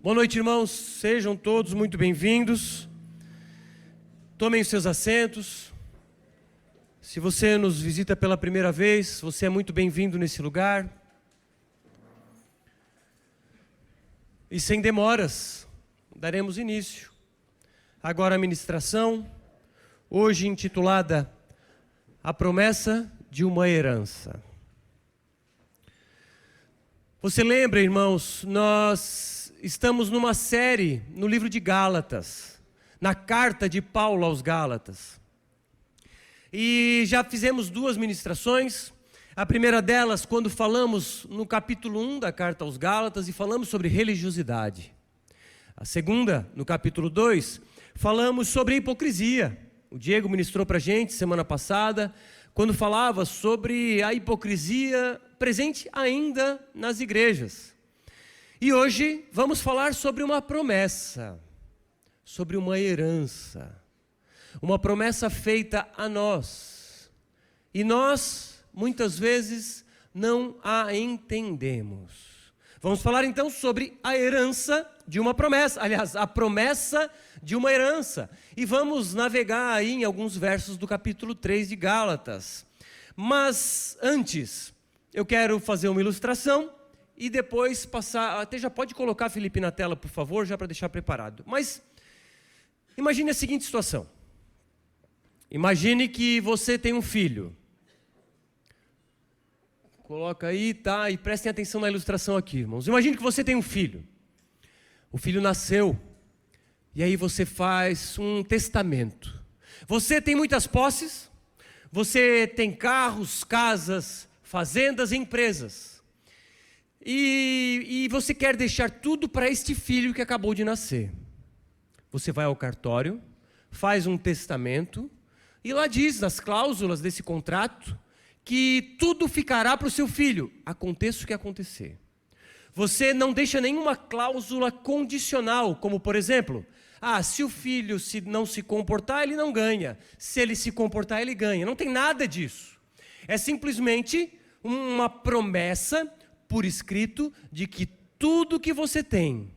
Boa noite, irmãos. Sejam todos muito bem-vindos. Tomem os seus assentos. Se você nos visita pela primeira vez, você é muito bem-vindo nesse lugar. E sem demoras, daremos início. Agora a ministração, hoje intitulada A Promessa de uma Herança. Você lembra, irmãos, nós estamos numa série no livro de Gálatas, na carta de Paulo aos Gálatas. E já fizemos 2 ministrações. A primeira delas, quando falamos no capítulo 1 da carta aos Gálatas e falamos sobre religiosidade. A segunda, no capítulo 2, falamos sobre hipocrisia. O Diego ministrou para a gente semana passada, quando falava sobre a hipocrisia presente ainda nas igrejas. E hoje vamos falar sobre uma promessa, sobre uma herança. Uma promessa feita a nós. E nós, muitas vezes, não a entendemos. Vamos falar então sobre a herança de uma promessa. Aliás, a promessa de uma herança. E vamos navegar aí em alguns versos do capítulo 3 de Gálatas. Mas antes, eu quero fazer uma ilustração e depois passar... Até já pode colocar, Felipe, na tela, por favor, já para deixar preparado. Mas imagine a seguinte situação. Imagine que você tem um filho. Coloca aí, tá? E prestem atenção na ilustração aqui, irmãos. Imagine que você tem um filho. O filho nasceu. E aí você faz um testamento. Você tem muitas posses. Você tem carros, casas, fazendas e empresas. E você quer deixar tudo para este filho que acabou de nascer. Você vai ao cartório, faz um testamento. E lá diz, nas cláusulas desse contrato, que tudo ficará para o seu filho, aconteça o que acontecer. Você não deixa nenhuma cláusula condicional, como por exemplo, se o filho não se comportar, ele não ganha. Se ele se comportar, ele ganha. Não tem nada disso. É simplesmente uma promessa por escrito de que tudo que você tem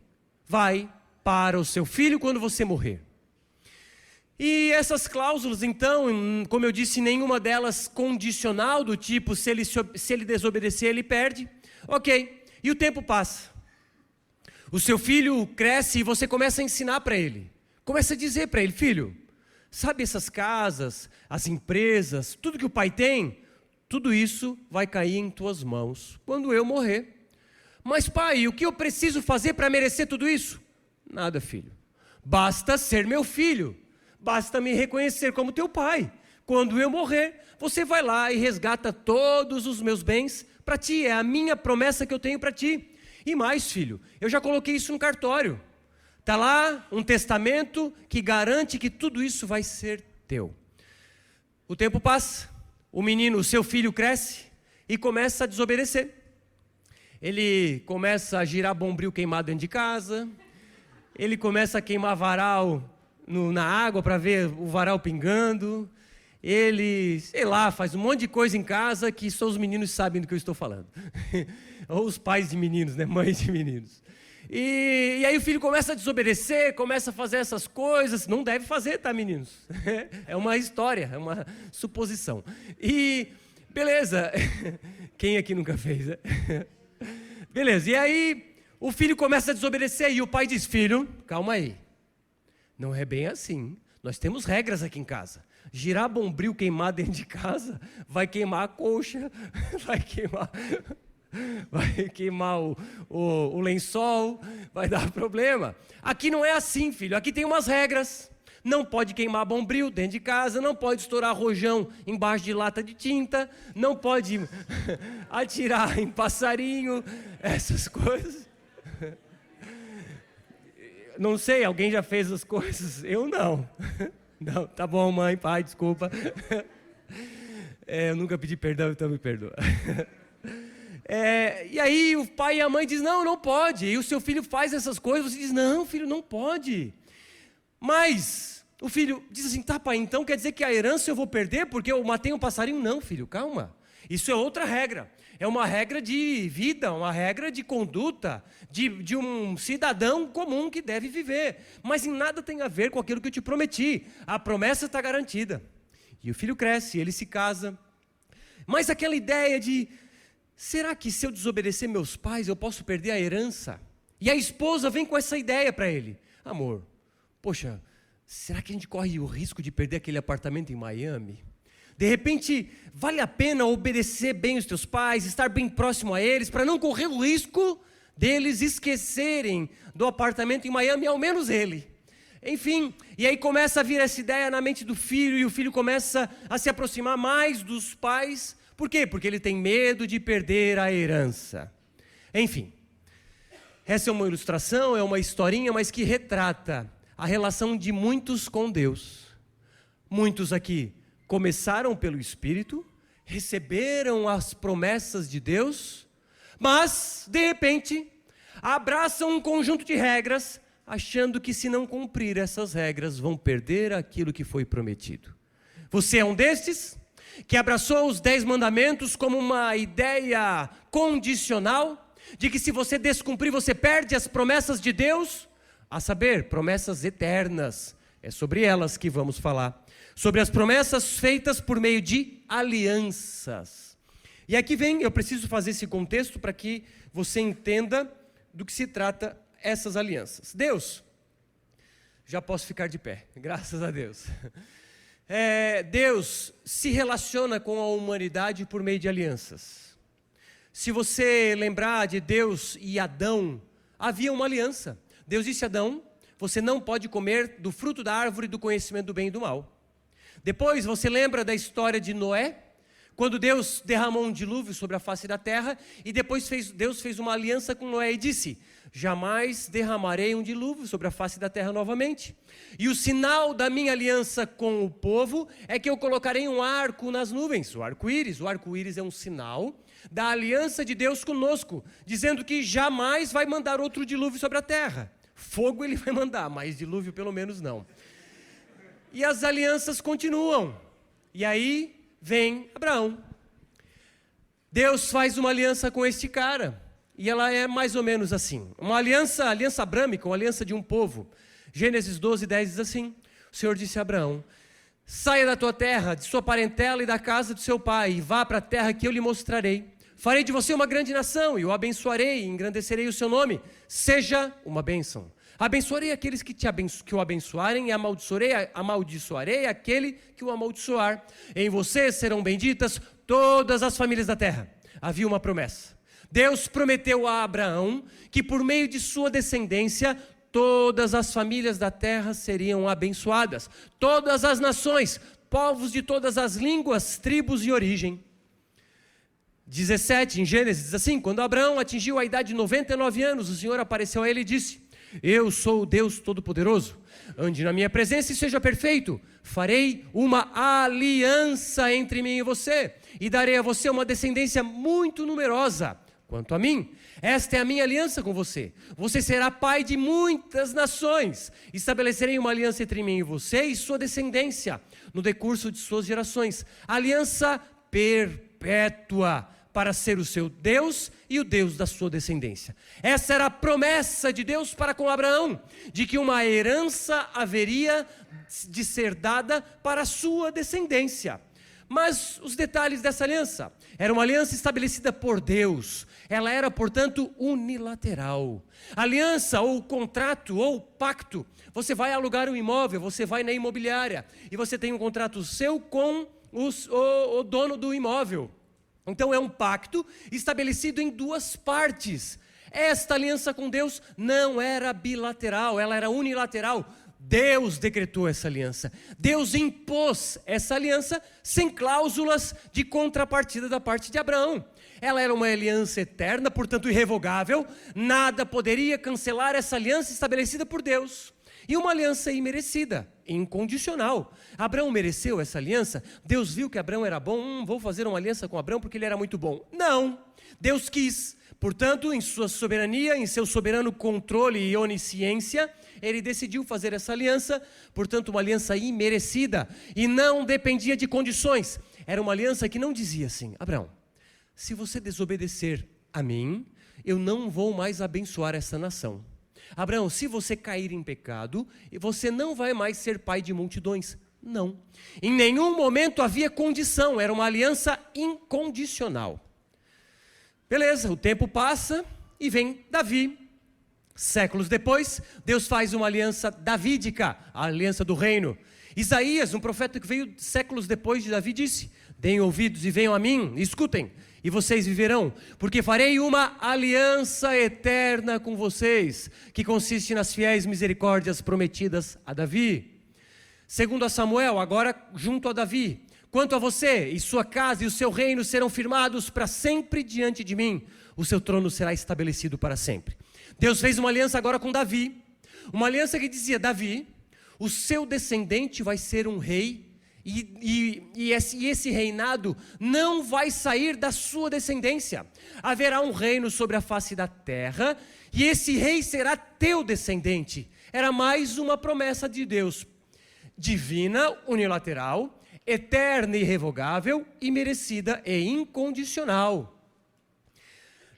vai para o seu filho quando você morrer. E essas cláusulas, então, como eu disse, nenhuma delas condicional, do tipo, se ele desobedecer, ele perde. Ok, e o tempo passa. O seu filho cresce e você começa a ensinar para ele. Começa a dizer para ele, filho, sabe essas casas, as empresas, tudo que o pai tem? Tudo isso vai cair em tuas mãos quando eu morrer. Mas pai, o que eu preciso fazer para merecer tudo isso? Nada, filho. Basta ser meu filho. Basta me reconhecer como teu pai. Quando eu morrer, você vai lá e resgata todos os meus bens para ti. É a minha promessa que eu tenho para ti. E mais, filho, eu já coloquei isso no cartório. Está lá um testamento que garante que tudo isso vai ser teu. O tempo passa, o seu filho cresce e começa a desobedecer. Ele começa a girar bombril queimado dentro de casa. Ele começa a queimar varal na água para ver o varal pingando. Ele, faz um monte de coisa em casa que só os meninos sabem do que eu estou falando. Ou os pais de meninos, né? Mães de meninos. E aí o filho começa a desobedecer, começa a fazer essas coisas. Não deve fazer, tá, meninos? É uma história, é uma suposição. E, beleza. Quem aqui nunca fez, né? Beleza, e aí o filho começa a desobedecer e o pai diz, filho, calma aí. Não é bem assim. Nós temos regras aqui em casa. Girar bombril queimado dentro de casa vai queimar a colcha, vai queimar o lençol, vai dar problema. Aqui não é assim, filho. Aqui tem umas regras. Não pode queimar bombril dentro de casa, não pode estourar rojão embaixo de lata de tinta, não pode atirar em passarinho, essas coisas. Não sei, alguém já fez as coisas? Eu não. Não, tá bom, mãe, pai, desculpa. Eu nunca pedi perdão, então me perdoa. E aí o pai e a mãe dizem, não pode. E o seu filho faz essas coisas, você diz, não, filho, não pode. Mas o filho diz assim, tá, pai, então quer dizer que a herança eu vou perder porque eu matei um passarinho? Não, filho, calma. Isso é outra regra. É uma regra de vida, uma regra de conduta, de um cidadão comum que deve viver. Mas em nada tem a ver com aquilo que eu te prometi. A promessa está garantida. E o filho cresce, ele se casa. Mas aquela ideia de, será que se eu desobedecer meus pais, eu posso perder a herança? E a esposa vem com essa ideia para ele. Amor, poxa, será que a gente corre o risco de perder aquele apartamento em Miami? De repente, vale a pena obedecer bem os teus pais, estar bem próximo a eles, para não correr o risco deles esquecerem do apartamento em Miami, ao menos ele. Enfim, e aí começa a vir essa ideia na mente do filho, e o filho começa a se aproximar mais dos pais. Por quê? Porque ele tem medo de perder a herança. Enfim, essa é uma ilustração, é uma historinha, mas que retrata a relação de muitos com Deus. Muitos aqui começaram pelo Espírito, receberam as promessas de Deus, mas, de repente, abraçam um conjunto de regras, achando que se não cumprir essas regras, vão perder aquilo que foi prometido. Você é um destes que abraçou os 10 mandamentos como uma ideia condicional, de que se você descumprir, você perde as promessas de Deus, a saber, promessas eternas. É sobre elas que vamos falar. Sobre as promessas feitas por meio de alianças. E aqui vem, eu preciso fazer esse contexto para que você entenda do que se trata essas alianças. Deus, já posso ficar de pé, graças a Deus. Deus se relaciona com a humanidade por meio de alianças. Se você lembrar de Deus e Adão, havia uma aliança. Deus disse a Adão, você não pode comer do fruto da árvore do conhecimento do bem e do mal. Depois você lembra da história de Noé, quando Deus derramou um dilúvio sobre a face da terra, e depois Deus fez uma aliança com Noé e disse, jamais derramarei um dilúvio sobre a face da terra novamente. E o sinal da minha aliança com o povo é que eu colocarei um arco nas nuvens, o arco-íris. O arco-íris é um sinal da aliança de Deus conosco, dizendo que jamais vai mandar outro dilúvio sobre a terra. Fogo ele vai mandar, mas dilúvio pelo menos não. E as alianças continuam. E aí vem Abraão. Deus faz uma aliança com este cara. E ela é mais ou menos assim. Uma aliança abrâmica, uma aliança de um povo. Gênesis 12:10 diz assim. O Senhor disse a Abraão, saia da tua terra, de sua parentela e da casa do seu pai, e vá para a terra que eu lhe mostrarei. Farei de você uma grande nação, e o abençoarei, e engrandecerei o seu nome. Seja uma bênção. Abençoarei aqueles que o abençoarem, e amaldiçoarei aquele que o amaldiçoar. Em você serão benditas todas as famílias da terra. Havia uma promessa. Deus prometeu a Abraão que por meio de sua descendência, todas as famílias da terra seriam abençoadas. Todas as nações, povos de todas as línguas, tribos e origem. 17, em Gênesis, diz assim, quando Abraão atingiu a idade de 99 anos, o Senhor apareceu a ele e disse, eu sou o Deus Todo-Poderoso, ande na minha presença e seja perfeito, farei uma aliança entre mim e você, e darei a você uma descendência muito numerosa. Quanto a mim, esta é a minha aliança com você, você será pai de muitas nações, estabelecerei uma aliança entre mim e você e sua descendência, no decurso de suas gerações, aliança perpétua, para ser o seu Deus e o Deus da sua descendência. Essa era a promessa de Deus para com Abraão, de que uma herança haveria de ser dada para a sua descendência. Mas os detalhes dessa aliança, era uma aliança estabelecida por Deus, ela era, portanto, unilateral. Aliança, ou contrato, ou pacto, você vai alugar um imóvel, você vai na imobiliária, e você tem um contrato seu com o dono do imóvel. Então é um pacto estabelecido em duas partes. Esta aliança com Deus não era bilateral, ela era unilateral. Deus decretou essa aliança. Deus impôs essa aliança sem cláusulas de contrapartida da parte de Abraão. Ela era uma aliança eterna, portanto irrevogável. Nada poderia cancelar essa aliança estabelecida por Deus. E uma aliança imerecida, incondicional. Abraão mereceu essa aliança? Deus viu que Abraão era bom, vou fazer uma aliança com Abraão porque ele era muito bom. Não, Deus quis. Portanto, em sua soberania, em seu soberano controle e onisciência, ele decidiu fazer essa aliança, portanto uma aliança imerecida, e não dependia de condições. Era uma aliança que não dizia assim: Abraão, se você desobedecer a mim, eu não vou mais abençoar essa nação. Abraão, se você cair em pecado, você não vai mais ser pai de multidões. Não. Em nenhum momento havia condição, era uma aliança incondicional. Beleza, o tempo passa e vem Davi. Séculos depois, Deus faz uma aliança davídica, a aliança do reino. Isaías, um profeta que veio séculos depois de Davi, disse: deem ouvidos e venham a mim, escutem, e vocês viverão, porque farei uma aliança eterna com vocês, que consiste nas fiéis misericórdias prometidas a Davi. Segundo a Samuel, agora junto a Davi: quanto a você e sua casa e o seu reino serão firmados para sempre diante de mim, o seu trono será estabelecido para sempre. Deus fez uma aliança agora com Davi, uma aliança que dizia: Davi, o seu descendente vai ser um rei, e esse reinado não vai sair da sua descendência. Haverá um reino sobre a face da terra, e esse rei será teu descendente. Era mais uma promessa de Deus, divina, unilateral, eterna e irrevogável, imerecida e incondicional.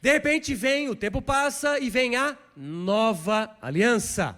De repente o tempo passa e vem a nova aliança.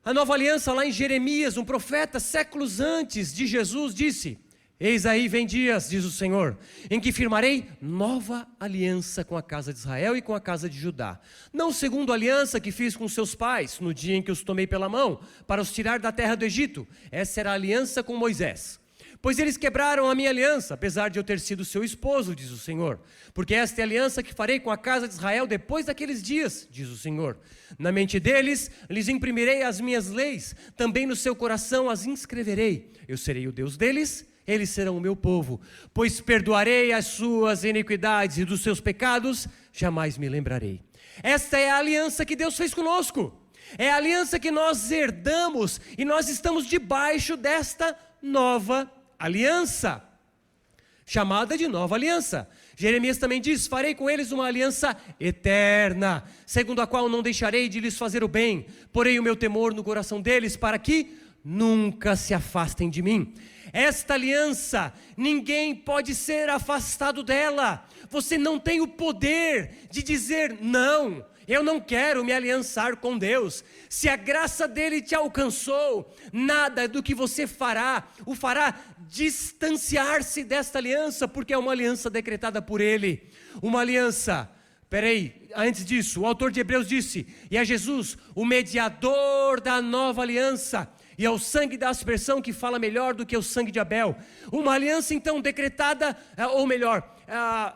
A nova aliança lá em Jeremias, um profeta séculos antes de Jesus disse: eis aí vem dias, diz o Senhor, em que firmarei nova aliança com a casa de Israel e com a casa de Judá. Não segundo a aliança que fiz com seus pais, no dia em que os tomei pela mão, para os tirar da terra do Egito. Essa era a aliança com Moisés. Pois eles quebraram a minha aliança, apesar de eu ter sido seu esposo, diz o Senhor. Porque esta é a aliança que farei com a casa de Israel depois daqueles dias, diz o Senhor. Na mente deles, lhes imprimirei as minhas leis, também no seu coração as inscreverei. Eu serei o Deus deles, eles serão o meu povo. Pois perdoarei as suas iniquidades e dos seus pecados, jamais me lembrarei. Esta é a aliança que Deus fez conosco. É a aliança que nós herdamos e nós estamos debaixo desta nova aliança, chamada de nova aliança. Jeremias também diz: farei com eles uma aliança eterna, segundo a qual não deixarei de lhes fazer o bem, porei o meu temor no coração deles, para que nunca se afastem de mim. Esta aliança, ninguém pode ser afastado dela. Você não tem o poder de dizer: não, eu não quero me aliançar com Deus. Se a graça dele te alcançou, nada do que você fará o fará distanciar-se desta aliança, porque é uma aliança decretada por ele. Uma aliança, antes disso, o autor de Hebreus disse: e a Jesus, o mediador da nova aliança, e ao sangue da aspersão que fala melhor do que o sangue de Abel. Uma aliança então decretada, ou melhor,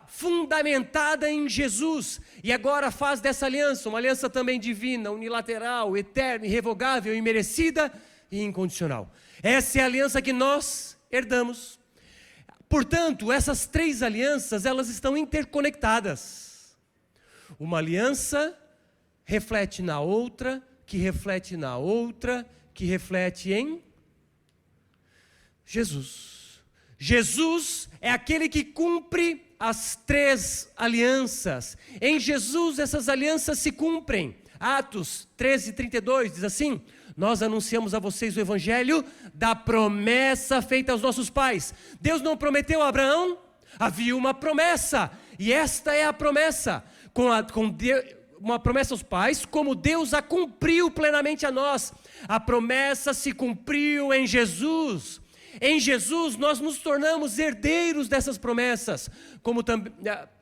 fundamentada em Jesus, e agora faz dessa aliança uma aliança também divina, unilateral, eterna, irrevogável, imerecida e incondicional. Essa é a aliança que nós herdamos. Portanto, essas três alianças, elas estão interconectadas. Uma aliança reflete na outra, que reflete na outra, que reflete em Jesus. Jesus é aquele que cumpre as três alianças. Em Jesus essas alianças se cumprem. Atos 13:32 diz assim: nós anunciamos a vocês o evangelho da promessa feita aos nossos pais. Deus não prometeu a Abraão? Havia uma promessa, e esta é a promessa. Uma promessa aos pais, como Deus a cumpriu plenamente a nós. A promessa se cumpriu em Jesus. Em Jesus nós nos tornamos herdeiros dessas promessas, como também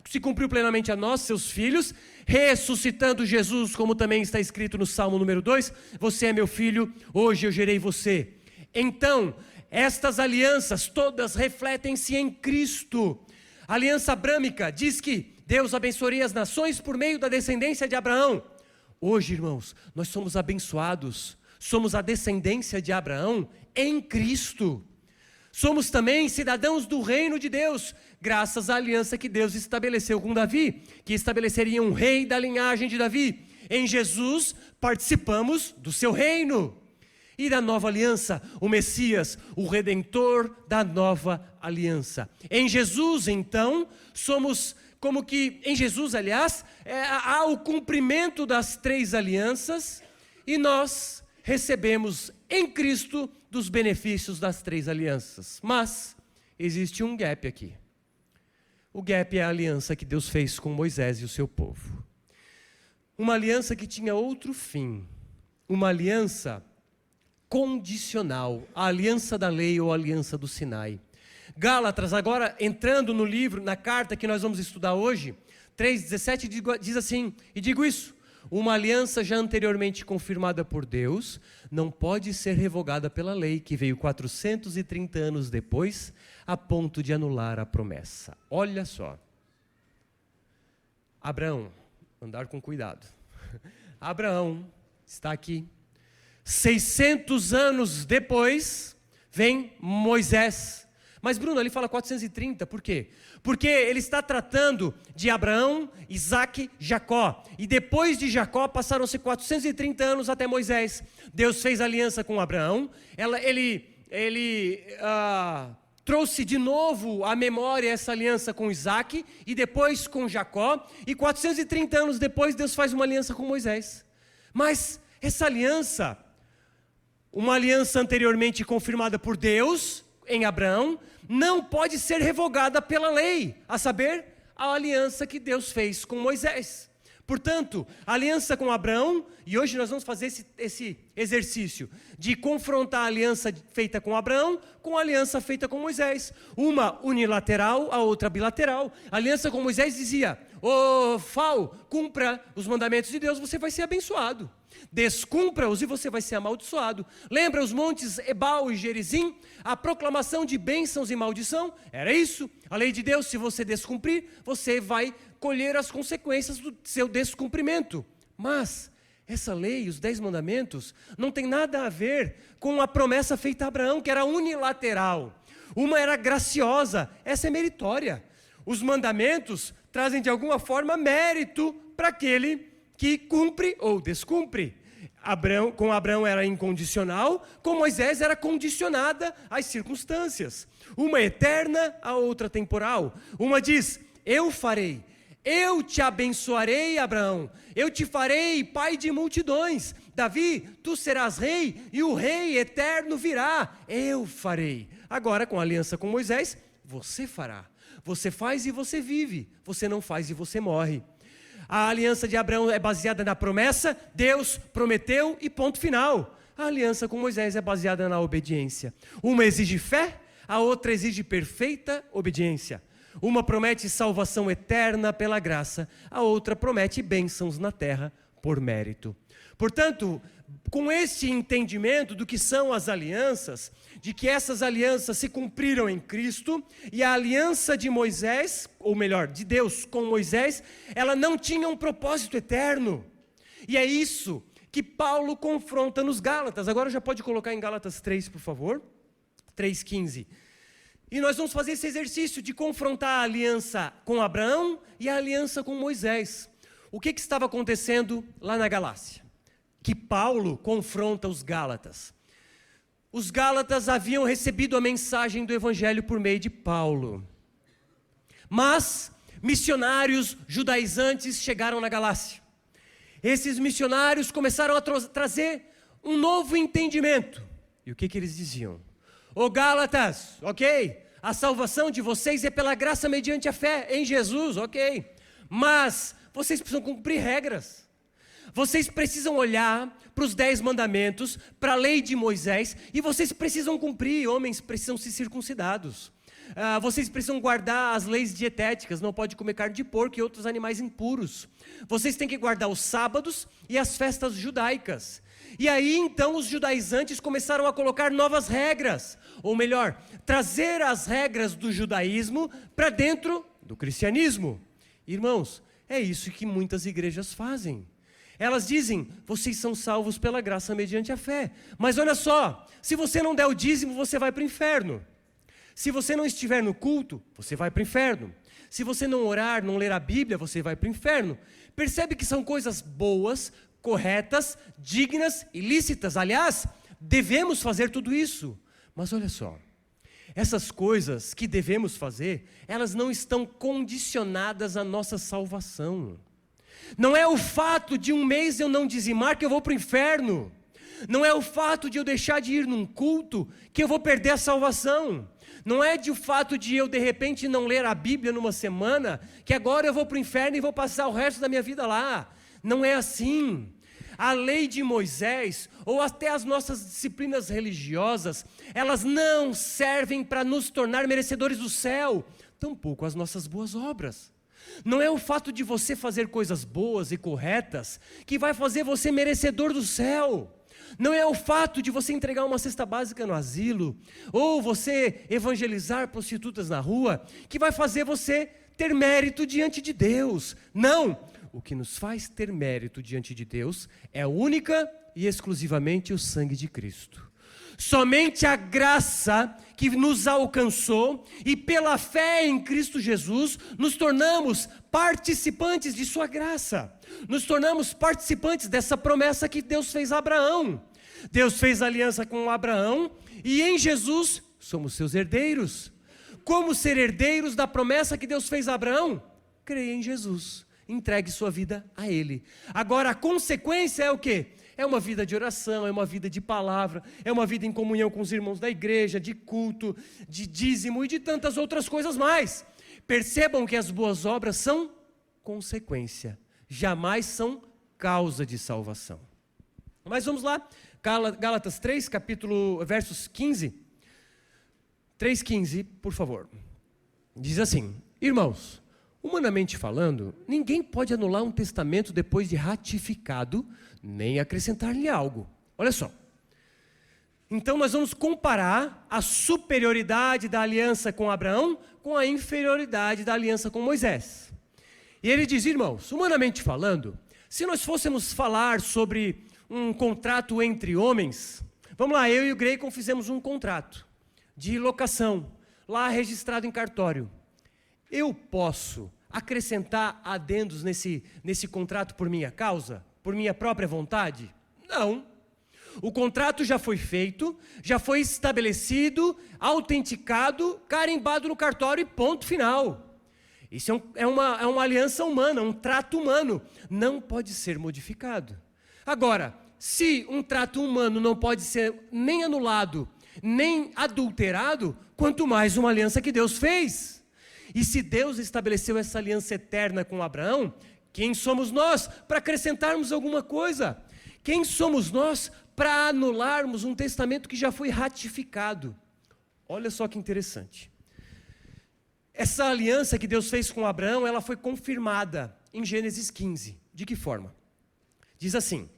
se cumpriu plenamente a nós, seus filhos, ressuscitando Jesus, como também está escrito no Salmo número 2, você é meu filho, hoje eu gerei você. Então, estas alianças todas refletem-se em Cristo. A aliança abrâmica diz que Deus abençoaria as nações por meio da descendência de Abraão. Hoje, irmãos, nós somos abençoados, somos a descendência de Abraão em Cristo. Somos também cidadãos do reino de Deus, graças à aliança que Deus estabeleceu com Davi, que estabeleceria um rei da linhagem de Davi. Em Jesus participamos do seu reino. E da nova aliança, o Messias, o Redentor da nova aliança. Em Jesus, então, somos em Jesus, aliás, há o cumprimento das três alianças, e nós recebemos em Cristo dos benefícios das 3 alianças. Mas existe um gap aqui. O gap é a aliança que Deus fez com Moisés e o seu povo. Uma aliança que tinha outro fim. Uma aliança condicional. A aliança da lei ou a aliança do Sinai. Gálatas, agora entrando no livro, na carta que nós vamos estudar hoje, 3,17 diz assim, e digo isso: uma aliança já anteriormente confirmada por Deus não pode ser revogada pela lei, que veio 430 anos depois, a ponto de anular a promessa. Olha só. Abraão, andar com cuidado. Abraão está aqui. 600 anos depois, vem Moisés. Mas Bruno, ele fala 430, por quê? Porque ele está tratando de Abraão, Isaque, Jacó. E depois de Jacó, passaram-se 430 anos até Moisés. Deus fez aliança com Abraão. Ele trouxe de novo à memória essa aliança com Isaque. E depois com Jacó. E 430 anos depois, Deus faz uma aliança com Moisés. Mas essa aliança, uma aliança anteriormente confirmada por Deus em Abraão, não pode ser revogada pela lei, a saber, a aliança que Deus fez com Moisés. Portanto, a aliança com Abraão, e hoje nós vamos fazer esse exercício de confrontar a aliança feita com Abraão com a aliança feita com Moisés. Uma unilateral, a outra bilateral. A aliança com Moisés dizia: cumpra os mandamentos de Deus, você vai ser abençoado. Descumpra-os e você vai ser amaldiçoado. Lembra os montes Ebal e Gerizim? A proclamação de bênçãos e maldição? Era isso. A lei de Deus, se você descumprir, você vai colher as consequências do seu descumprimento. Mas essa lei, os 10 mandamentos, não tem nada a ver com a promessa feita a Abraão, que era unilateral. Uma era graciosa, essa é meritória. Os mandamentos trazem de alguma forma mérito para aquele que cumpre ou descumpre. Com Abraão era incondicional, com Moisés era condicionada às circunstâncias. Uma eterna, a outra temporal. Uma diz: eu farei, eu te abençoarei, Abraão, eu te farei pai de multidões. Davi, tu serás rei e o rei eterno virá, eu farei. Agora, com a aliança com Moisés, você fará. Você faz e você vive, você não faz e você morre. A aliança de Abraão é baseada na promessa, Deus prometeu e ponto final. A aliança com Moisés é baseada na obediência. Uma exige fé, a outra exige perfeita obediência. Uma promete salvação eterna pela graça, a outra promete bênçãos na terra por mérito. Portanto, com este entendimento do que são as alianças, de que essas alianças se cumpriram em Cristo, e a aliança de Moisés, ou melhor, de Deus com Moisés, ela não tinha um propósito eterno. E é isso que Paulo confronta nos Gálatas. Agora já pode colocar em Gálatas 3, por favor, 3,15. E nós vamos fazer esse exercício de confrontar a aliança com Abraão e a aliança com Moisés. O que estava acontecendo lá na Galácia? Que Paulo confronta os Gálatas. Os Gálatas haviam recebido a mensagem do Evangelho por meio de Paulo. Mas missionários judaizantes chegaram na Galácia. Esses missionários começaram a trazer um novo entendimento. E o que eles diziam? Ô Gálatas, ok, a salvação de vocês é pela graça mediante a fé em Jesus, ok. Mas vocês precisam cumprir regras. Vocês precisam olhar para os 10 mandamentos, para a lei de Moisés, e vocês precisam cumprir, homens precisam ser circuncidados. Vocês precisam guardar as leis dietéticas, não pode comer carne de porco e outros animais impuros. Vocês têm que guardar os sábados e as festas judaicas. E aí então os judaizantes começaram a colocar novas regras, ou melhor, trazer as regras do judaísmo para dentro do cristianismo. Irmãos, é isso que muitas igrejas fazem. Elas dizem: vocês são salvos pela graça mediante a fé. Mas olha só, se você não der o dízimo, você vai para o inferno. Se você não estiver no culto, você vai para o inferno. Se você não orar, não ler a Bíblia, você vai para o inferno. Percebe que são coisas boas, corretas, dignas e lícitas. Aliás, devemos fazer tudo isso. Mas olha só, essas coisas que devemos fazer, elas não estão condicionadas à nossa salvação. Não é o fato de um mês eu não dizimar que eu vou para o inferno. Não é o fato de eu deixar de ir num culto que eu vou perder a salvação. Não é o fato de eu de repente não ler a Bíblia numa semana que agora eu vou para o inferno e vou passar o resto da minha vida lá. Não é assim. A lei de Moisés, ou até as nossas disciplinas religiosas, elas não servem para nos tornar merecedores do céu, tampouco as nossas boas obras. Não é o fato de você fazer coisas boas e corretas que vai fazer você merecedor do céu. Não é o fato de você entregar uma cesta básica no asilo, ou você evangelizar prostitutas na rua, que vai fazer você ter mérito diante de Deus. Não! O que nos faz ter mérito diante de Deus é única e exclusivamente o sangue de Cristo. Somente a graça que nos alcançou e pela fé em Cristo Jesus nos tornamos participantes de sua graça. Nos tornamos participantes dessa promessa que Deus fez a Abraão. Deus fez aliança com Abraão e em Jesus somos seus herdeiros. Como ser herdeiros da promessa que Deus fez a Abraão? Creia em Jesus. Entregue sua vida a Ele. Agora a consequência é o quê? É uma vida de oração, é uma vida de palavra, é uma vida em comunhão com os irmãos da igreja, de culto, de dízimo e de tantas outras coisas mais. Percebam que as boas obras são consequência, jamais são causa de salvação. Mas vamos lá, Gálatas 3, versos 15. 3,15, por favor. Diz assim: irmãos, humanamente falando, ninguém pode anular um testamento depois de ratificado, nem acrescentar-lhe algo. Olha só. Então nós vamos comparar a superioridade da aliança com Abraão com a inferioridade da aliança com Moisés. E ele diz, irmãos, humanamente falando, se nós fôssemos falar sobre um contrato entre homens, vamos lá, eu e o Greicon fizemos um contrato de locação, lá registrado em cartório. Eu posso acrescentar adendos nesse contrato por minha causa? Por minha própria vontade? Não. O contrato já foi feito, já foi estabelecido, autenticado, carimbado no cartório e ponto final. Isso é uma aliança humana, um trato humano. Não pode ser modificado. Agora, se um trato humano não pode ser nem anulado, nem adulterado, quanto mais uma aliança que Deus fez. E se Deus estabeleceu essa aliança eterna com Abraão, quem somos nós para acrescentarmos alguma coisa? Quem somos nós para anularmos um testamento que já foi ratificado? Olha só que interessante. Essa aliança que Deus fez com Abraão, ela foi confirmada em Gênesis 15. De que forma? Diz assim,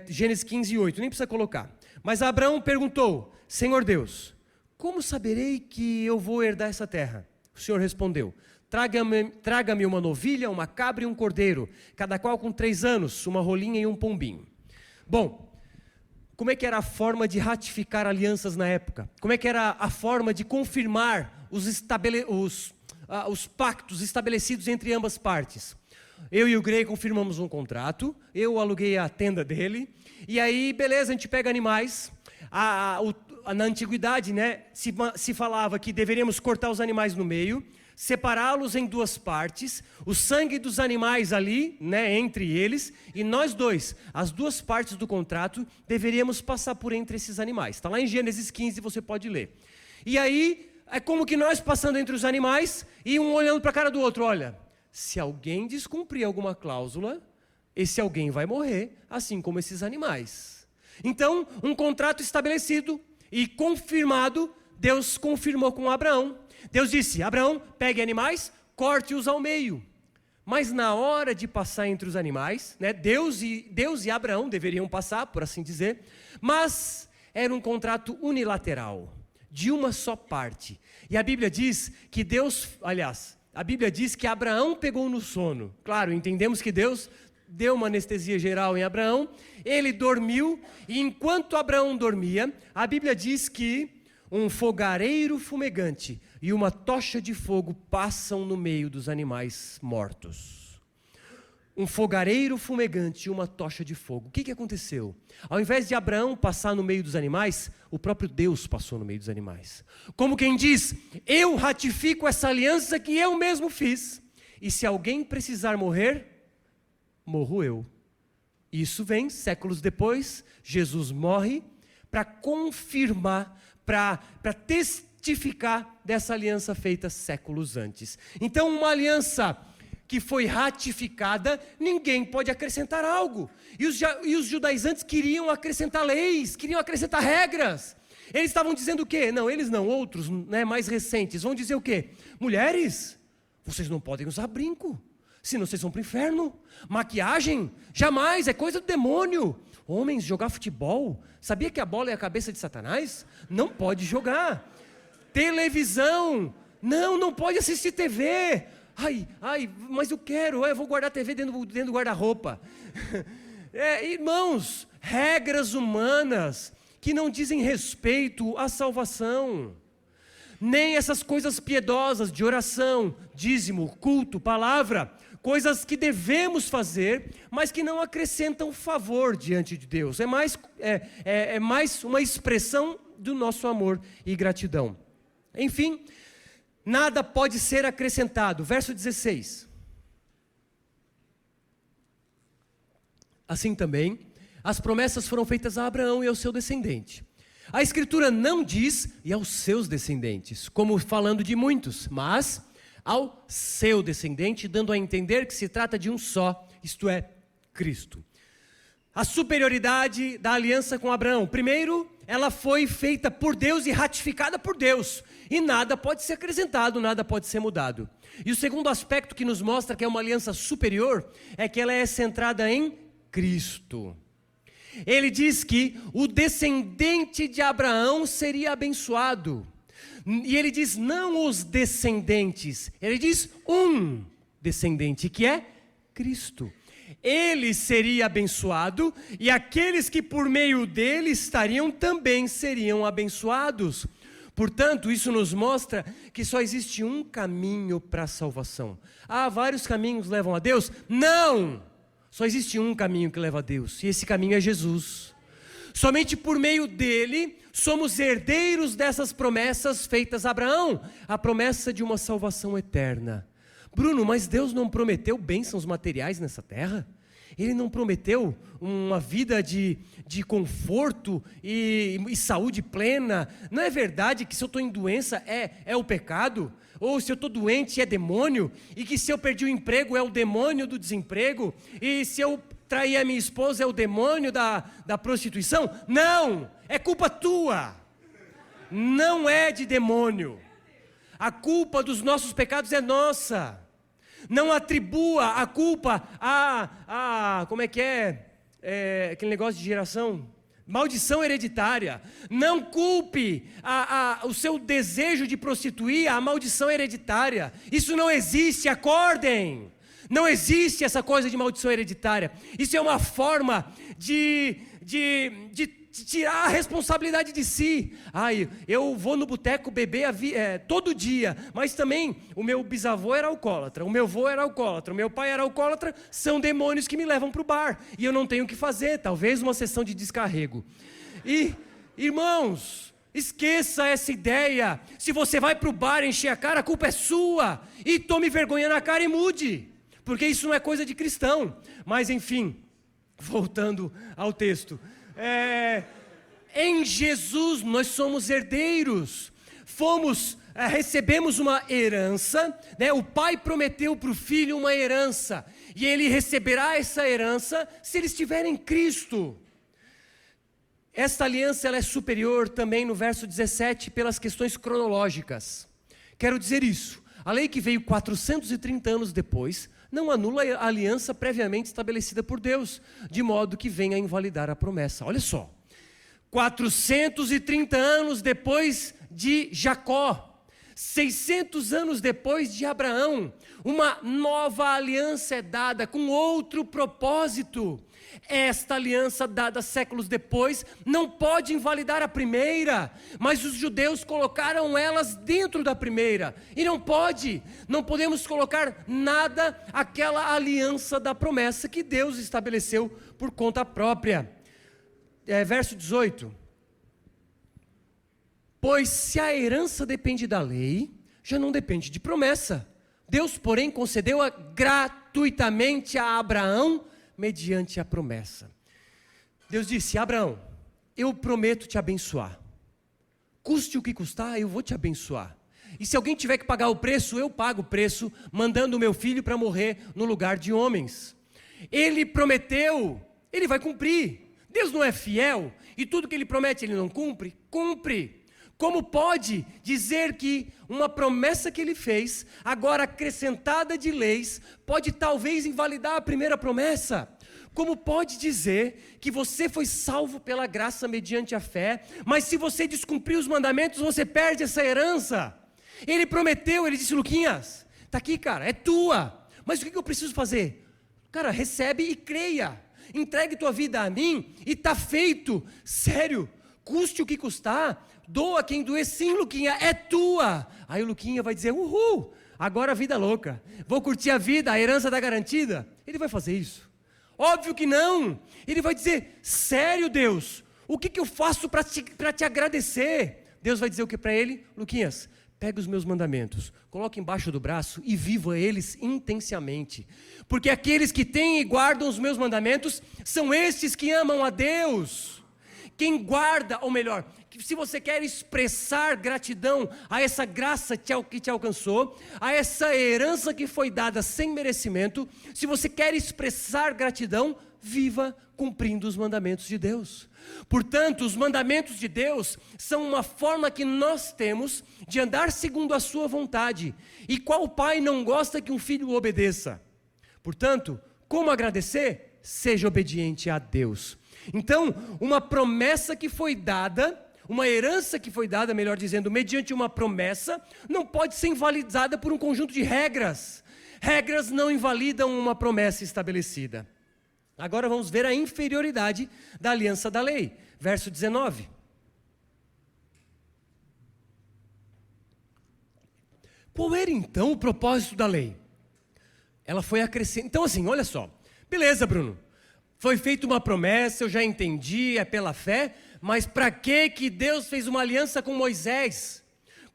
Gênesis 15, 8, nem precisa colocar. Mas Abraão perguntou, Senhor Deus, como saberei que eu vou herdar essa terra? O Senhor respondeu, traga-me uma novilha, uma cabra e um cordeiro, cada qual com 3 anos, uma rolinha e um pombinho. Bom, como é que era a forma de ratificar alianças na época? Como é que era a forma de confirmar os pactos estabelecidos entre ambas partes? Eu e o Grey confirmamos um contrato, eu aluguei a tenda dele, e aí, beleza, a gente pega animais. Na antiguidade, né, se falava que deveríamos cortar os animais no meio, separá-los em 2 partes, o sangue dos animais ali, né, entre eles, e nós dois, as 2 partes do contrato, deveríamos passar por entre esses animais. Está lá em Gênesis 15, você pode ler. E aí, é como que nós passando entre os animais, e um olhando para a cara do outro, olha, se alguém descumprir alguma cláusula, esse alguém vai morrer, assim como esses animais. Então, um contrato estabelecido e confirmado, Deus confirmou com Abraão. Deus disse, Abraão, pegue animais, corte-os ao meio. Mas na hora de passar entre os animais, né, Deus e Abraão deveriam passar, por assim dizer, mas era um contrato unilateral, de uma só parte. E a Bíblia diz que a Bíblia diz que Abraão pegou no sono. Claro, entendemos que Deus deu uma anestesia geral em Abraão, ele dormiu, e enquanto Abraão dormia, a Bíblia diz que um fogareiro fumegante e uma tocha de fogo passam no meio dos animais mortos. Um fogareiro fumegante e uma tocha de fogo. O que aconteceu? Ao invés de Abraão passar no meio dos animais, o próprio Deus passou no meio dos animais. Como quem diz, eu ratifico essa aliança que eu mesmo fiz. e se alguém precisar morrer, morro eu. Isso vem séculos depois, Jesus morre para confirmar, para testificar dessa aliança feita séculos antes. Então, uma aliança que foi ratificada, ninguém pode acrescentar algo. E os judaizantes queriam acrescentar leis, queriam acrescentar regras. Eles estavam dizendo o quê? Não, eles não, outros, né, mais recentes, vão dizer o quê? Mulheres, vocês não podem usar brinco, senão vocês vão para o inferno. Maquiagem, jamais, é coisa do demônio. Homens, jogar futebol, sabia que a bola é a cabeça de Satanás? Não pode jogar. Televisão, não pode assistir TV. Ai, mas eu quero, eu vou guardar a TV dentro do guarda-roupa. Irmãos, regras humanas que não dizem respeito à salvação. Nem essas coisas piedosas de oração, dízimo, culto, palavra, coisas que devemos fazer, mas que não acrescentam favor diante de Deus. É mais uma expressão do nosso amor e gratidão. Enfim, nada pode ser acrescentado. Verso 16. Assim também, as promessas foram feitas a Abraão e ao seu descendente. A Escritura não diz, e aos seus descendentes, como falando de muitos, mas ao seu descendente, dando a entender que se trata de um só, isto é, Cristo. A superioridade da aliança com Abraão. Primeiro, ela foi feita por Deus e ratificada por Deus. E nada pode ser acrescentado, nada pode ser mudado. E o segundo aspecto que nos mostra que é uma aliança superior, é que ela é centrada em Cristo. Ele diz que o descendente de Abraão seria abençoado. E ele diz não os descendentes, ele diz um descendente, que é Cristo. Ele seria abençoado e aqueles que por meio dele estariam também seriam abençoados. Portanto, isso nos mostra que só existe um caminho para a salvação. Vários caminhos levam a Deus? Não! Só existe um caminho que leva a Deus, e esse caminho é Jesus. Somente por meio dele, somos herdeiros dessas promessas feitas a Abraão, a promessa de uma salvação eterna. Bruno, mas Deus não prometeu bênçãos materiais nessa terra? Ele não prometeu uma vida de conforto e saúde plena? Não é verdade que se eu estou em doença é o pecado? Ou se eu estou doente é demônio? E que se eu perdi o emprego é o demônio do desemprego? E se eu trair a minha esposa é o demônio da prostituição? Não! É culpa tua! Não é de demônio. A culpa dos nossos pecados é nossa. Não atribua a culpa como é que aquele negócio de geração? Maldição hereditária. Não culpe o seu desejo de prostituir a maldição hereditária. Isso não existe, acordem. Não existe essa coisa de maldição hereditária. Isso é uma forma de tirar a responsabilidade de si. Eu vou no boteco beber todo dia, mas também o meu bisavô era alcoólatra, o meu avô era alcoólatra, o meu pai era alcoólatra. São demônios que me levam para o bar e eu não tenho o que fazer, talvez uma sessão de descarrego. E, irmãos, esqueça essa ideia. Se você vai para o bar encher a cara, a culpa é sua. E tome vergonha na cara e mude, porque isso não é coisa de cristão. Mas enfim, voltando ao texto, em Jesus nós somos herdeiros, recebemos uma herança, né? O pai prometeu para o filho uma herança, e ele receberá essa herança se ele estiver em Cristo. Esta aliança ela é superior também no verso 17 pelas questões cronológicas. Quero dizer isso, a lei que veio 430 anos depois não anula a aliança previamente estabelecida por Deus, de modo que venha a invalidar a promessa. Olha só, 430 anos depois de Jacó, 600 anos depois de Abraão, uma nova aliança é dada com outro propósito. Esta aliança dada séculos depois não pode invalidar a primeira, mas os judeus colocaram elas dentro da primeira, e não podemos colocar nada àquela aliança da promessa que Deus estabeleceu por conta própria. Verso 18: pois se a herança depende da lei, já não depende de promessa, Deus, porém, concedeu-a gratuitamente a Abraão, mediante a promessa. Deus disse: Abraão, eu prometo te abençoar. Custe o que custar, eu vou te abençoar. E se alguém tiver que pagar o preço, eu pago o preço, mandando o meu filho para morrer no lugar de homens. Ele prometeu, ele vai cumprir. Deus não é fiel, e tudo que ele promete ele não cumpre? Cumpre. Como pode dizer que uma promessa que ele fez, agora acrescentada de leis, pode talvez invalidar a primeira promessa? Como pode dizer que você foi salvo pela graça mediante a fé, mas se você descumprir os mandamentos, você perde essa herança? Ele prometeu, ele disse: Luquinhas, está aqui, cara, é tua, mas o que eu preciso fazer? Cara, recebe e creia, entregue tua vida a mim e está feito. Sério, custe o que custar, doa quem doer, sim, Luquinha, é tua. Aí o Luquinha vai dizer: uhul, agora a vida é louca, vou curtir a vida, a herança está garantida. Ele vai fazer isso? Óbvio que não. Ele vai dizer: sério, Deus, o que eu faço para te agradecer? Deus vai dizer o que para ele? Luquinhas, pega os meus mandamentos, coloque embaixo do braço e viva eles intensamente, porque aqueles que têm e guardam os meus mandamentos, são estes que amam a Deus. Quem guarda, ou melhor, se você quer expressar gratidão a essa graça que te alcançou, a essa herança que foi dada sem merecimento, se você quer expressar gratidão, viva cumprindo os mandamentos de Deus. Portanto, os mandamentos de Deus são uma forma que nós temos de andar segundo a sua vontade. E qual pai não gosta que um filho o obedeça? Portanto, como agradecer? Seja obediente a Deus. Então, uma promessa que foi dada, uma herança que foi dada, melhor dizendo, mediante uma promessa, não pode ser invalidada por um conjunto de regras. Regras não invalidam uma promessa estabelecida. Agora vamos ver a inferioridade da aliança da lei. Verso 19. Qual era então o propósito da lei? Ela foi acrescentada. Então assim, olha só. Beleza, Bruno. Foi feita uma promessa, eu já entendi, é pela fé. Mas para que Deus fez uma aliança com Moisés?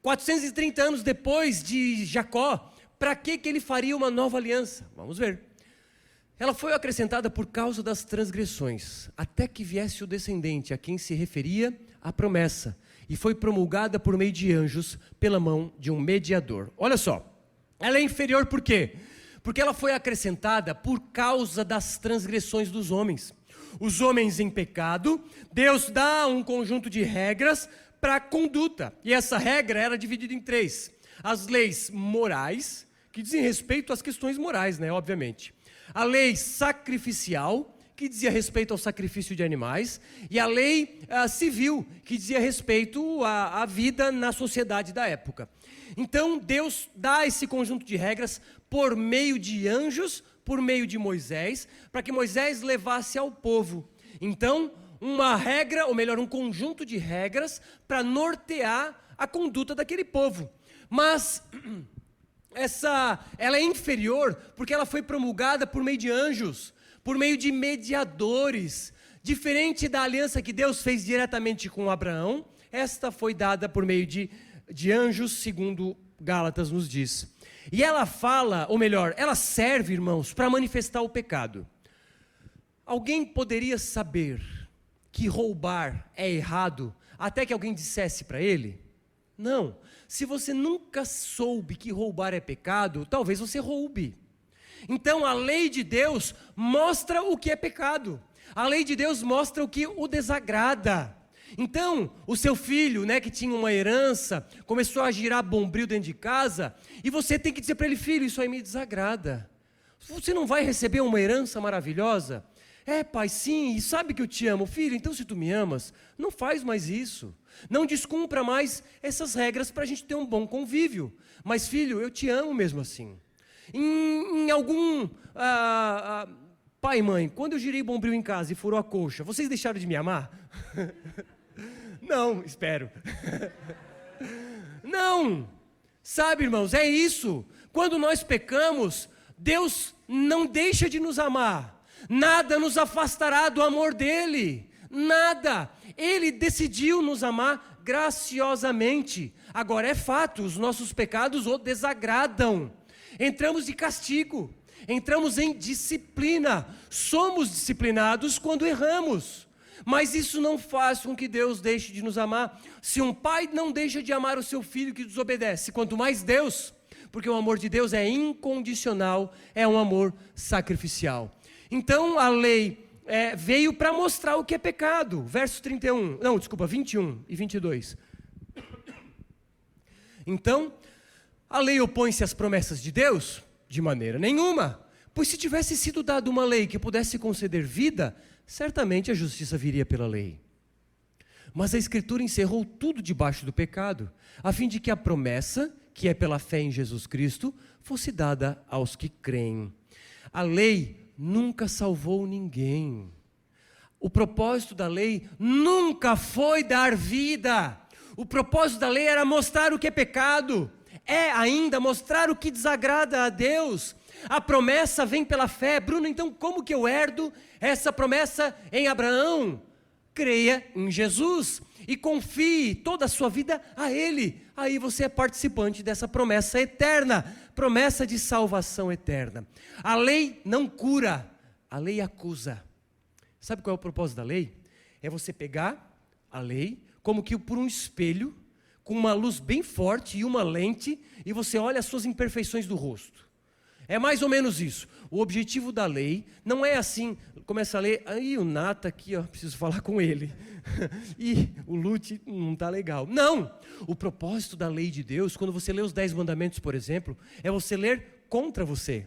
430 anos depois de Jacó, para que ele faria uma nova aliança? Vamos ver. Ela foi acrescentada por causa das transgressões, até que viesse o descendente a quem se referia a promessa, e foi promulgada por meio de anjos, pela mão de um mediador. Olha só, ela é inferior por quê? Porque ela foi acrescentada por causa das transgressões dos homens. Os homens em pecado, Deus dá um conjunto de regras para a conduta, e essa regra era dividida em 3. As leis morais, que dizem respeito às questões morais, né, obviamente. A lei sacrificial, que dizia respeito ao sacrifício de animais, e a lei civil, que dizia respeito à vida na sociedade da época. Então, Deus dá esse conjunto de regras por meio de anjos, por meio de Moisés, para que Moisés levasse ao povo. Então, uma regra, ou melhor, um conjunto de regras para nortear a conduta daquele povo. Mas ela é inferior porque ela foi promulgada por meio de anjos, por meio de mediadores. Diferente da aliança que Deus fez diretamente com Abraão, esta foi dada por meio de anjos, segundo Gálatas nos diz. E ela fala, ou melhor, ela serve, irmãos, para manifestar o pecado. Alguém poderia saber que roubar é errado até que alguém dissesse para ele? Não. Se você nunca soube que roubar é pecado, talvez você roube. Então a lei de Deus mostra o que é pecado. A lei de Deus mostra o que o desagrada. Então, o seu filho, né, que tinha uma herança, começou a girar bombril dentro de casa, e você tem que dizer para ele: filho, isso aí me desagrada. Você não vai receber uma herança maravilhosa? É, pai, sim, e sabe que eu te amo. Filho, então se tu me amas, não faz mais isso. Não descumpra mais essas regras para a gente ter um bom convívio. Mas filho, eu te amo mesmo assim. Em algum... pai e mãe, quando eu girei bombril em casa e furou a colcha, vocês deixaram de me amar? Não, espero. Não. Sabe, irmãos, é isso. Quando nós pecamos, Deus não deixa de nos amar. Nada nos afastará do amor dele. Nada. Ele decidiu nos amar graciosamente. Agora é fato, os nossos pecados o desagradam. entramos de castigo, entramos em disciplina, somos disciplinados quando erramos. Mas isso não faz com que Deus deixe de nos amar. Se um pai não deixa de amar o seu filho que desobedece, quanto mais Deus, porque o amor de Deus é incondicional, é um amor sacrificial. Então a lei veio para mostrar o que é pecado. Verso 21 e 22. Então, a lei opõe-se às promessas de Deus? De maneira nenhuma. Pois se tivesse sido dada uma lei que pudesse conceder vida, certamente a justiça viria pela lei. Mas a Escritura encerrou tudo debaixo do pecado, a fim de que a promessa, que é pela fé em Jesus Cristo, fosse dada aos que creem. A lei nunca salvou ninguém. O propósito da lei nunca foi dar vida. O propósito da lei era mostrar o que é pecado. É ainda mostrar o que desagrada a Deus. A promessa vem pela fé. Bruno, então como que eu herdo essa promessa em Abraão? Creia em Jesus e confie toda a sua vida a Ele. Aí você é participante dessa promessa eterna, promessa de salvação eterna. A lei não cura, a lei acusa. Sabe qual é o propósito da lei? É você pegar a lei como que por um espelho, com uma luz bem forte e uma lente, e você olha as suas imperfeições do rosto. É mais ou menos isso. O objetivo da lei não é assim, começa a ler, aí o Nata aqui, ó, preciso falar com ele. E o Lute não está legal. Não! O propósito da lei de Deus, quando você lê os 10 mandamentos, por exemplo, é você ler contra você.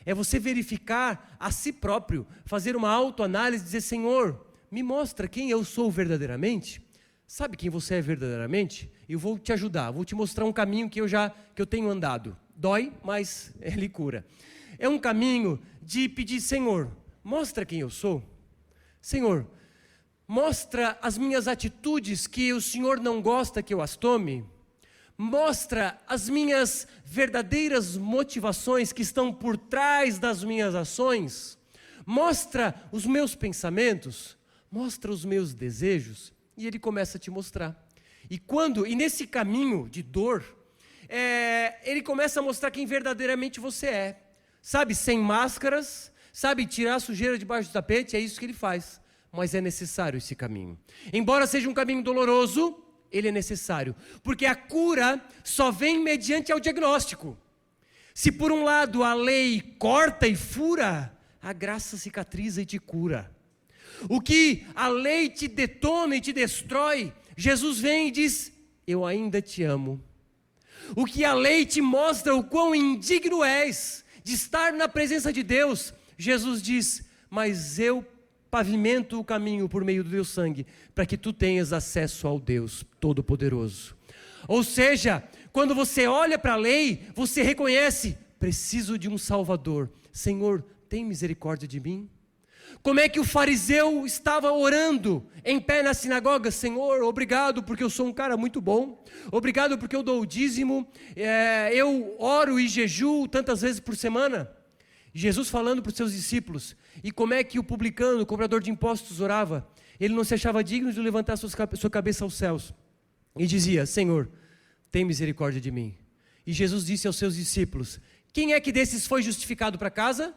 É você verificar a si próprio, fazer uma autoanálise e dizer, Senhor, me mostra quem eu sou verdadeiramente. Sabe quem você é verdadeiramente? Eu vou te ajudar, vou te mostrar um caminho que eu tenho andado. Dói, mas ele cura. É um caminho de pedir, Senhor, mostra quem eu sou. Senhor, mostra as minhas atitudes que o Senhor não gosta que eu as tome. Mostra as minhas verdadeiras motivações que estão por trás das minhas ações. Mostra os meus pensamentos. Mostra os meus desejos. E Ele começa a te mostrar. E nesse caminho de dor, Ele começa a mostrar quem verdadeiramente você é. Sabe, sem máscaras, sabe, tirar a sujeira debaixo do tapete, é isso que Ele faz. Mas é necessário esse caminho. Embora seja um caminho doloroso, ele é necessário. Porque a cura só vem mediante ao diagnóstico. Se por um lado a lei corta e fura, a graça cicatriza e te cura. O que a lei te detona e te destrói, Jesus vem e diz, eu ainda te amo. O que a lei te mostra o quão indigno és de estar na presença de Deus, Jesus diz, mas eu pavimento o caminho por meio do teu sangue, para que tu tenhas acesso ao Deus Todo-Poderoso. Ou seja, quando você olha para a lei, você reconhece, preciso de um Salvador. Senhor, tem misericórdia de mim? Como é que o fariseu estava orando em pé na sinagoga? Senhor, obrigado porque eu sou um cara muito bom. Obrigado porque eu dou o dízimo. Eu oro e jejuo tantas vezes por semana. Jesus falando para os seus discípulos. E como é que o publicano, o cobrador de impostos, orava? Ele não se achava digno de levantar sua cabeça aos céus. E dizia, Senhor, tem misericórdia de mim. E Jesus disse aos seus discípulos, quem é que desses foi justificado para casa?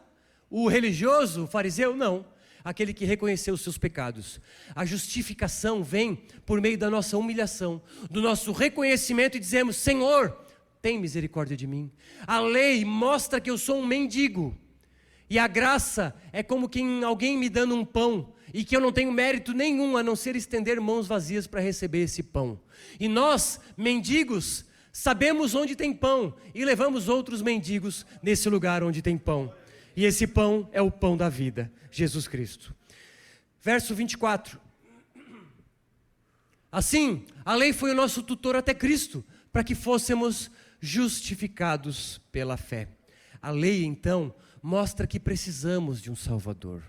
O religioso, o fariseu? Não. Aquele que reconheceu os seus pecados. A justificação vem por meio da nossa humilhação, do nosso reconhecimento e dizemos, Senhor, tem misericórdia de mim. A lei mostra que eu sou um mendigo. E a graça é como alguém me dando um pão, e que eu não tenho mérito nenhum, a não ser estender mãos vazias para receber esse pão. E nós, mendigos, sabemos onde tem pão, e levamos outros mendigos nesse lugar onde tem pão. E esse pão é o pão da vida, Jesus Cristo. Verso 24. Assim, a lei foi o nosso tutor até Cristo, para que fôssemos justificados pela fé. A lei, então, mostra que precisamos de um Salvador.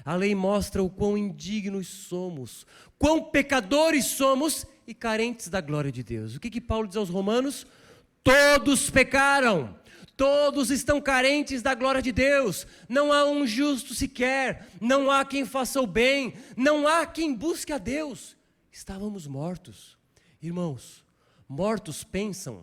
A lei mostra o quão indignos somos, quão pecadores somos e carentes da glória de Deus. O que Paulo diz aos Romanos? Todos pecaram, todos estão carentes da glória de Deus. Não há um justo sequer, não há quem faça o bem, não há quem busque a Deus. Estávamos mortos. Irmãos, mortos pensam,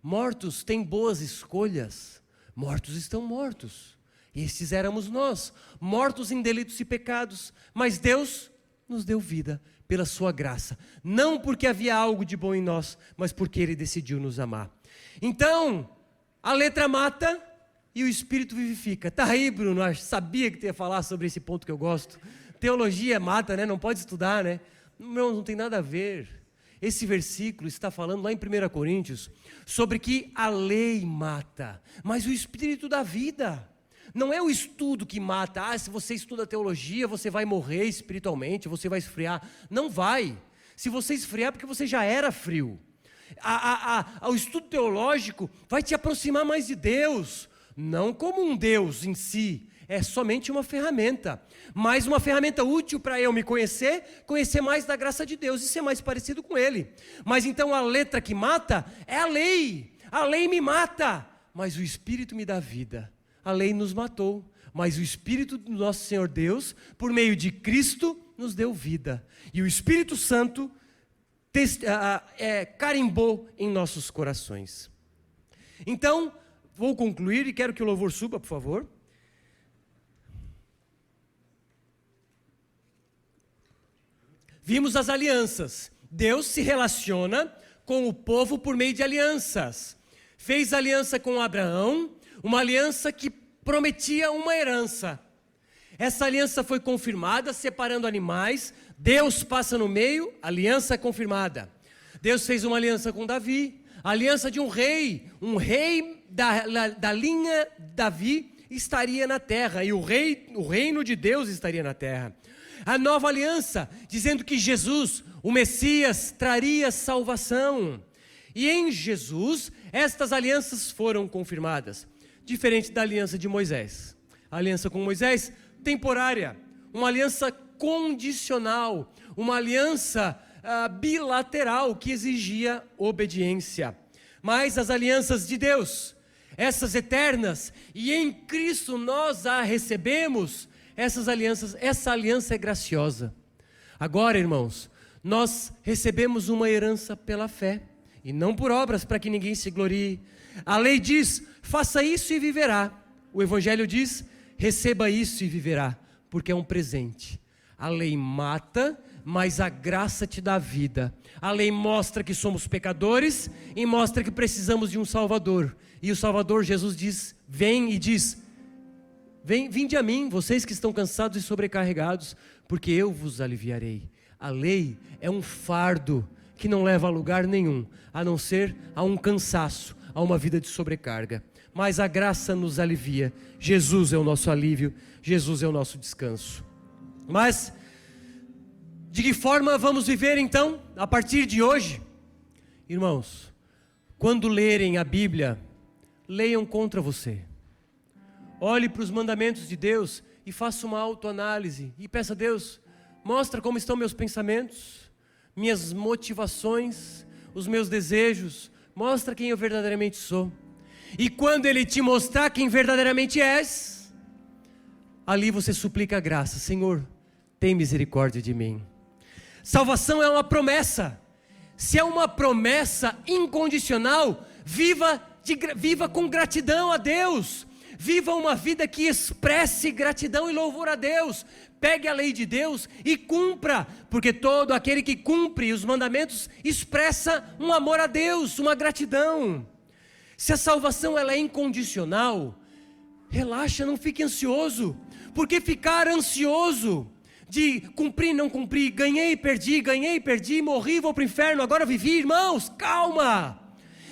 Mortos têm boas escolhas. Mortos estão mortos. E estes éramos nós, mortos em delitos e pecados. Mas Deus nos deu vida pela sua graça. Não porque havia algo de bom em nós, mas porque Ele decidiu nos amar. Então, a letra mata e o Espírito vivifica. Tá aí, Bruno, eu sabia que tu ia falar sobre esse ponto que eu gosto. Teologia mata, né? Não pode estudar, né? Não tem nada a ver. Esse versículo está falando lá em 1 Coríntios sobre que a lei mata, mas o Espírito dá vida. Não é o estudo que mata. Se você estuda teologia, você vai morrer espiritualmente, você vai esfriar. Não vai. Se você esfriar, é porque você já era frio. O estudo teológico vai te aproximar mais de Deus, não como um Deus em si, é somente uma ferramenta, mas uma ferramenta útil para eu me conhecer mais da graça de Deus e ser mais parecido com Ele. Mas então a letra que mata é a lei me mata, mas o Espírito me dá vida. A lei nos matou, mas o Espírito do nosso Senhor Deus, por meio de Cristo, nos deu vida, e o Espírito Santo carimbou em nossos corações. Então, vou concluir e quero que o louvor suba, por favor. Vimos as alianças. Deus se relaciona com o povo por meio de alianças. Fez aliança com Abraão, uma aliança que prometia uma herança. Essa aliança foi confirmada, separando animais. Deus passa no meio, aliança confirmada. Deus fez uma aliança com Davi, a aliança de um rei da linha Davi estaria na terra, e o reino de Deus estaria na terra. A nova aliança, dizendo que Jesus, o Messias, traria salvação. E em Jesus, estas alianças foram confirmadas. Diferente da aliança de Moisés. A aliança com Moisés, temporária. Uma aliança condicional. Uma aliança bilateral que exigia obediência. Mas as alianças de Deus, essas eternas, e em Cristo nós a recebemos, essa aliança é graciosa. Agora, irmãos, nós recebemos uma herança pela fé, e não por obras, para que ninguém se glorie. A lei diz, faça isso e viverá. O Evangelho diz, receba isso e viverá, porque é um presente. A lei mata, mas a graça te dá vida. A lei mostra que somos pecadores e mostra que precisamos de um Salvador. E o Salvador, Jesus diz, vem e diz, vinde a mim, vocês que estão cansados e sobrecarregados, porque eu vos aliviarei. A lei é um fardo que não leva a lugar nenhum, a não ser a um cansaço, a uma vida de sobrecarga. Mas a graça nos alivia. Jesus é o nosso alívio, Jesus é o nosso descanso. Mas, de que forma vamos viver então, a partir de hoje? Irmãos, quando lerem a Bíblia, leiam contra você. Olhe para os mandamentos de Deus e faça uma autoanálise. E peça a Deus, mostra como estão meus pensamentos, minhas motivações, os meus desejos. Mostra quem eu verdadeiramente sou. E quando Ele te mostrar quem verdadeiramente és, ali você suplica a graça. Senhor, tem misericórdia de mim. Salvação é uma promessa. Se é uma promessa incondicional, viva com gratidão a Deus. Viva uma vida que expresse gratidão e louvor a Deus. Pegue a lei de Deus e cumpra, porque todo aquele que cumpre os mandamentos expressa um amor a Deus, uma gratidão. Se a salvação ela é incondicional, relaxa, não fique ansioso. Porque ficar ansioso de cumprir, não cumprir, ganhei, perdi, morri, vou para o inferno, agora vivi, irmãos, calma.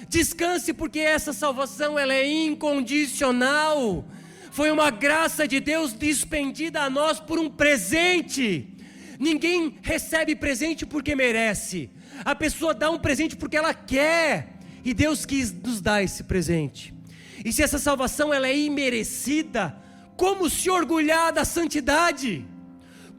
Descanse, porque essa salvação ela é incondicional. Foi uma graça de Deus despendida a nós por um presente. Ninguém recebe presente porque merece. A pessoa dá um presente porque ela quer. E Deus quis nos dar esse presente. E se essa salvação ela é imerecida, como se orgulhar da santidade?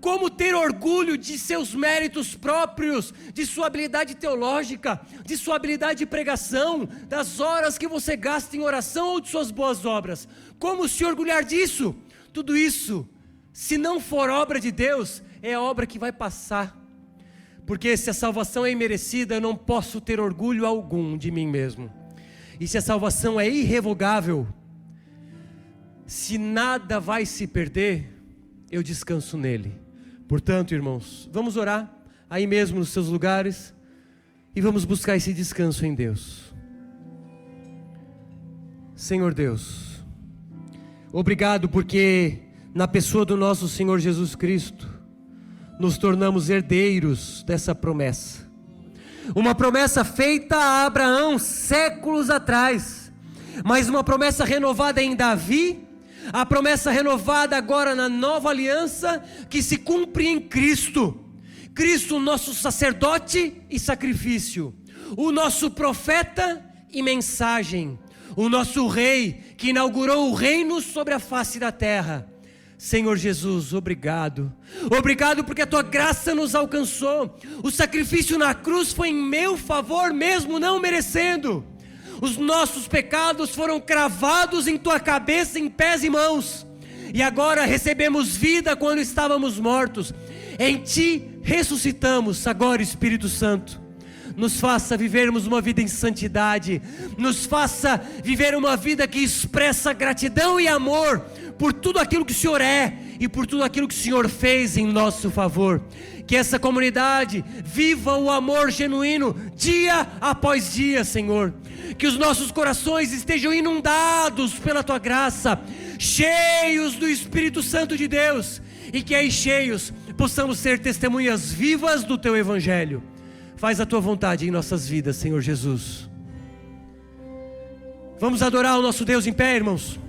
Como ter orgulho de seus méritos próprios, de sua habilidade teológica, de sua habilidade de pregação, das horas que você gasta em oração ou de suas boas obras? Como se orgulhar disso? Tudo isso, se não for obra de Deus, é a obra que vai passar. Porque se a salvação é imerecida, eu não posso ter orgulho algum de mim mesmo. e se a salvação é irrevogável, se nada vai se perder, eu descanso nele. Portanto, irmãos, vamos orar aí mesmo nos seus lugares e vamos buscar esse descanso em Deus. Senhor Deus, obrigado porque na pessoa do nosso Senhor Jesus Cristo nos tornamos herdeiros dessa promessa. Uma promessa feita a Abraão séculos atrás, mas uma promessa renovada em Davi, a promessa renovada agora na nova aliança, que se cumpre em Cristo. Cristo, nosso sacerdote e sacrifício, o nosso profeta e mensagem, o nosso rei, que inaugurou o reino sobre a face da terra. Senhor Jesus, obrigado. Obrigado porque a tua graça nos alcançou. O sacrifício na cruz foi em meu favor, mesmo não merecendo. Os nossos pecados foram cravados em tua cabeça, em pés e mãos. E agora recebemos vida quando estávamos mortos. Em ti ressuscitamos. Agora, Espírito Santo, nos faça vivermos uma vida em santidade. Nos faça viver uma vida que expressa gratidão e amor por tudo aquilo que o Senhor é e por tudo aquilo que o Senhor fez em nosso favor. Que essa comunidade viva o amor genuíno dia após dia, Senhor. Que os nossos corações estejam inundados pela tua graça, cheios do Espírito Santo de Deus, e que aí cheios possamos ser testemunhas vivas do teu evangelho. Faz a tua vontade em nossas vidas, Senhor Jesus. Vamos adorar o nosso Deus em pé, irmãos.